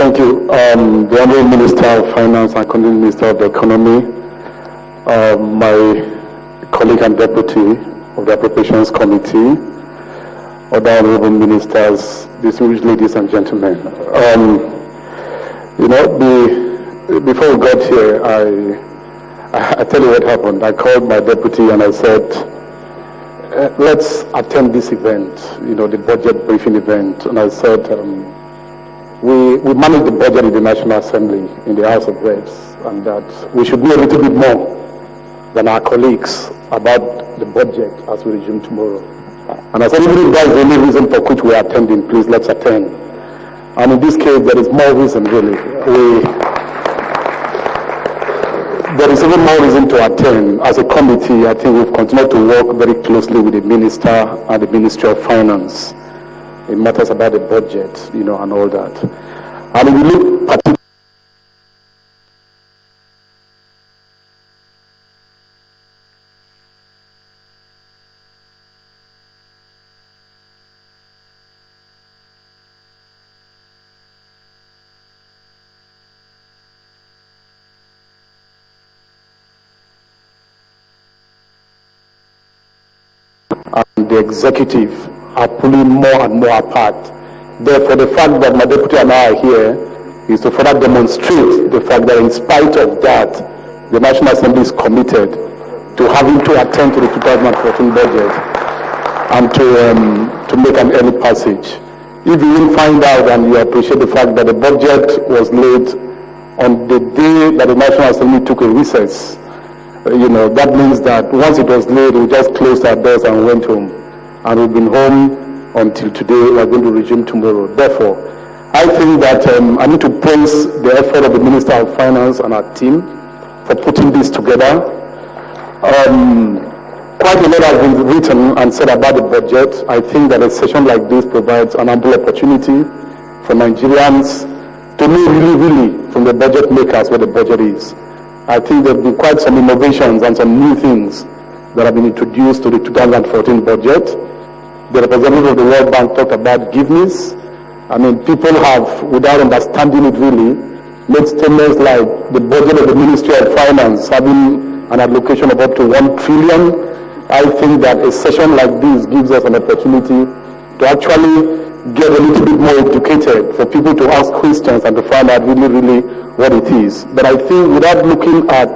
Thank you. The Honourable Minister of Finance and Country Minister of the Economy, my colleague and deputy of the Appropriations Committee, other Honourable Ministers, distinguished ladies and gentlemen. Before we got here, I tell you what happened. I called my deputy and I said, let's attend this event, the budget briefing event. And I said, we manage the budget in the National Assembly, in the House of Reps, and that we should know a little bit more than our colleagues about the budget as we resume tomorrow. And I said, even if that's the only reason for which we are attending, please let's attend. And in this case, there is more reason really. There is even more reason to attend. As a committee, I think we've continued to work very closely with the Minister and the Ministry of Finance in matters about the budget, and all that. And if you look particularly and the executive are pulling more and more apart. Therefore, the fact that my deputy and I are here is to further demonstrate the fact that in spite of that, the National Assembly is committed to having to attend to the 2014 budget and to make an early passage. If you will find out and you appreciate the fact that the budget was laid on the day that the National Assembly took a recess, that means that once it was laid, we just closed our doors and went home. And we've been home until today. We're going to resume tomorrow. Therefore, I think that I need to praise the effort of the Minister of Finance and our team for putting this together. Quite a lot has been written and said about the budget. I think that a session like this provides an ample opportunity for Nigerians to know really from the budget makers what the budget is. I think there have been quite some innovations and some new things that have been introduced to the 2014 budget. The representative of the World Bank talked about forgiveness. People have, without understanding it really, made statements like the budget of the Ministry of Finance having an allocation of up to 1 trillion. I think that a session like this gives us an opportunity to actually get a little bit more educated, for people to ask questions and to find out really what it is. But I think without looking at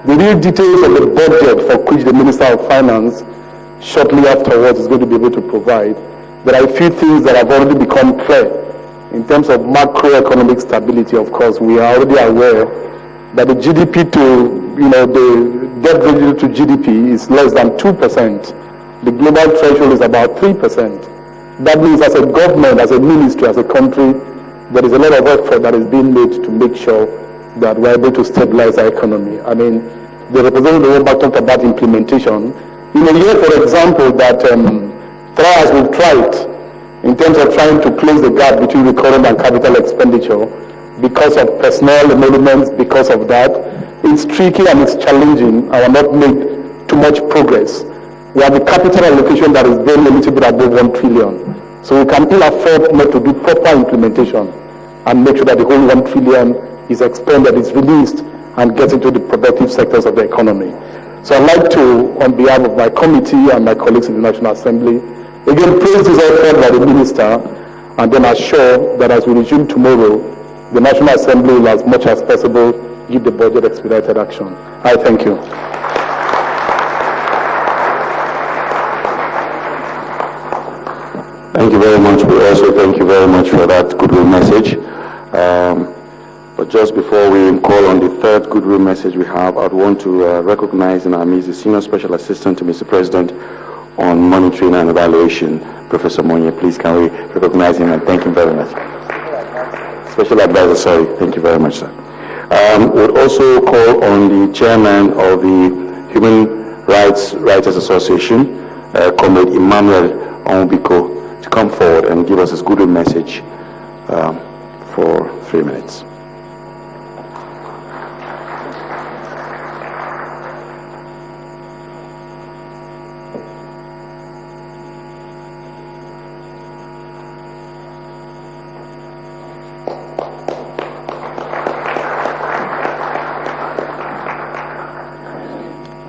the real details of the budget for which the Minister of Finance shortly afterwards is going to be able to provide, there are a few things that have already become clear. In terms of macroeconomic stability, of course, we are already aware that the GDP the debt ratio to GDP is less than 2%. The global threshold is about 3%. That means as a government, as a ministry, as a country, there is a lot of effort that is being made to make sure that we're able to stabilize our economy. The representative of the World Bank talked about implementation. In a year, for example, that as we've tried in terms of trying to close the gap between recurrent and capital expenditure, because of personnel emoluments, because of that, it's tricky and it's challenging. I will not make too much progress. We have a capital allocation that is very little bit above 1 trillion. So we can ill afford not to do proper implementation and make sure that the whole 1 trillion is expended, is released, and gets into the productive sectors of the economy. So I'd like to, on behalf of my committee and my colleagues in the National Assembly, again praise this effort by the Minister, and then assure that as we resume tomorrow, the National Assembly will, as much as possible, give the budget expedited action. I thank you. Thank you very much. We also thank you very much for that goodwill message. But just before we call on the third goodwill message we have, I'd want to recognize in our midst the Senior Special Assistant to Mr. President on Monitoring and Evaluation, Professor Monye. Please can we recognize him and thank him very much. Special Advisor, sorry. Thank you very much, sir. We'd also call on the Chairman of the Human Rights Writers Association, Comrade Emmanuel Onbiko, to come forward and give us his goodwill message for 3 minutes.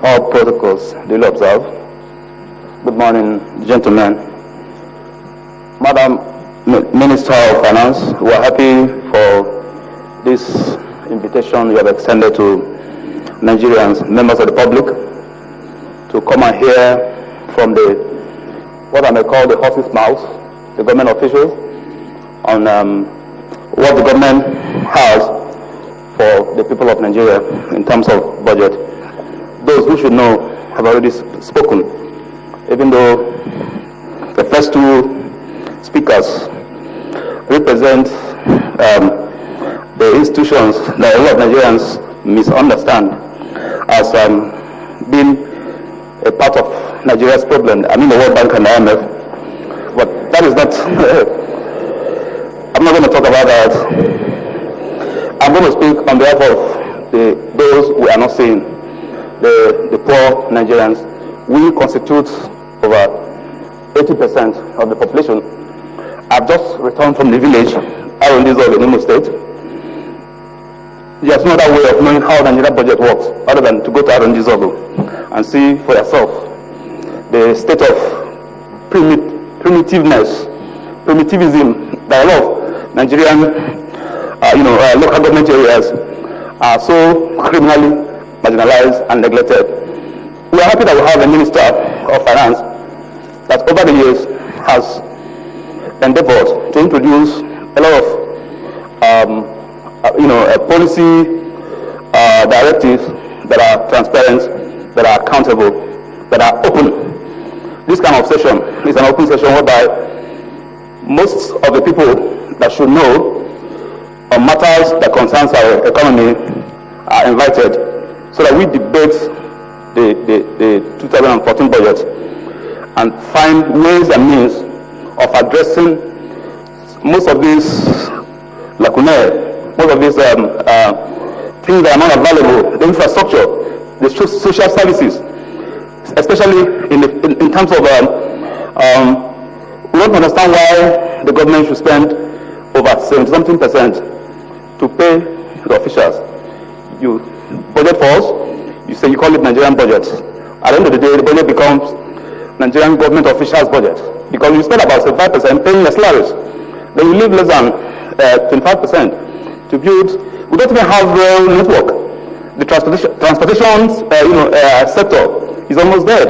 All protocols duly observed. Good morning, gentlemen. Madam Minister of Finance, we are happy for this invitation you have extended to Nigerians, members of the public, to come and hear from what I may call the horse's mouth, the government officials, on what the government has for the people of Nigeria in terms of budget. Those who should know have already spoken, even though the first two speakers represent the institutions that a lot of Nigerians misunderstand as being a part of Nigeria's problem. I mean the World Bank and the IMF. But that is not, I'm not going to talk about that. I'm going to speak on behalf of those we are not seeing, the poor Nigerians. We constitute over 80% of the population. I've just returned from the village, Arundizo, in Imo State. There's no other way of knowing how the Nigeria budget works other than to go to Arundizo and see for yourself the state of primitivism that a lot of Nigerian local government areas are so criminally marginalized and neglected. We are happy that we have a Minister of Finance that over the years has endeavored to introduce a lot of policy directives that are transparent, that are accountable, that are open. This kind of session is an open session whereby most of the people that should know on matters that concerns our economy are invited so that we debate the 2014 budget and find ways and means of addressing most of these lacunae, most of these things that are not available, the infrastructure, the social services, especially in terms of, we don't understand why the government should spend over 70% to pay the officials. You budget for us, you say you call it Nigerian budget. At the end of the day, the budget becomes Nigerian government officials' budget, because you spend about 75% paying your salaries. Then you leave less than 25% to build. We don't even have rail network. The transportation sector is almost dead,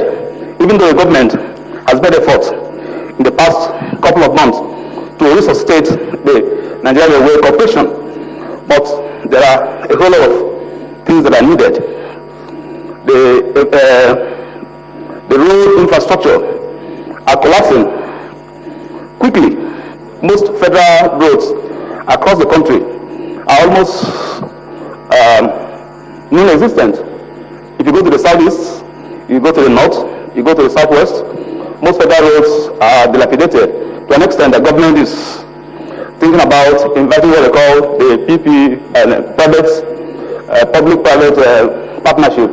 even though the government has made efforts in the past couple of months to resuscitate the Nigerian Railway Corporation. But there are a whole lot of things that are needed. The road infrastructure are collapsing quickly. Most federal roads across the country are almost non-existent. If you go to the southeast, you go to the north, you go to the southwest, most federal roads are dilapidated to an extent that government is thinking about inviting what they call the PP and public-private partnership.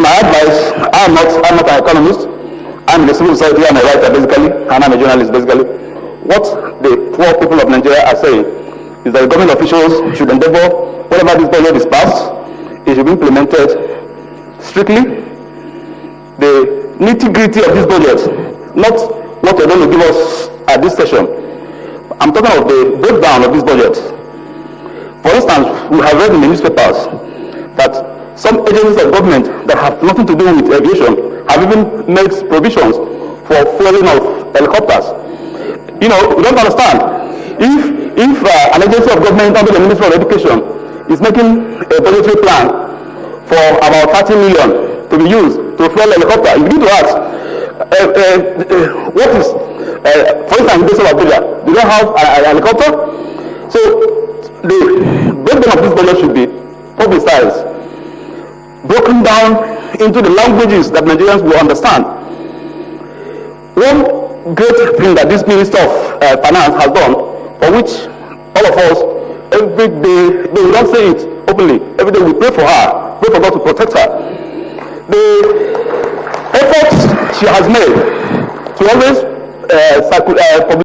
My advice, I'm not an economist, I'm a civil society, I'm a writer basically, and I'm a journalist basically. What the poor people of Nigeria are saying is that the government officials should endeavor, whenever this budget is passed, it should be implemented strictly. The nitty-gritty of this budget, not what they're going to give us at this session. I'm talking of the breakdown of this budget. For instance, we have read in the newspapers that some agencies of government that have nothing to do with aviation have even made provisions for fueling of helicopters. You don't understand. If an agency of government under the Ministry of Education is making a budgetary plan for about 30 million to be used to fuel a helicopter, you need to ask, what is, for instance, in the case of Abuja, do they have a helicopter? So the breakdown of this budget should be publicized, broken down into the languages that Nigerians will understand. One great thing that this Minister of Finance has done, for which all of us, every day, we don't say it openly, every day we pray for her, pray for God to protect her. The efforts she has made to always publish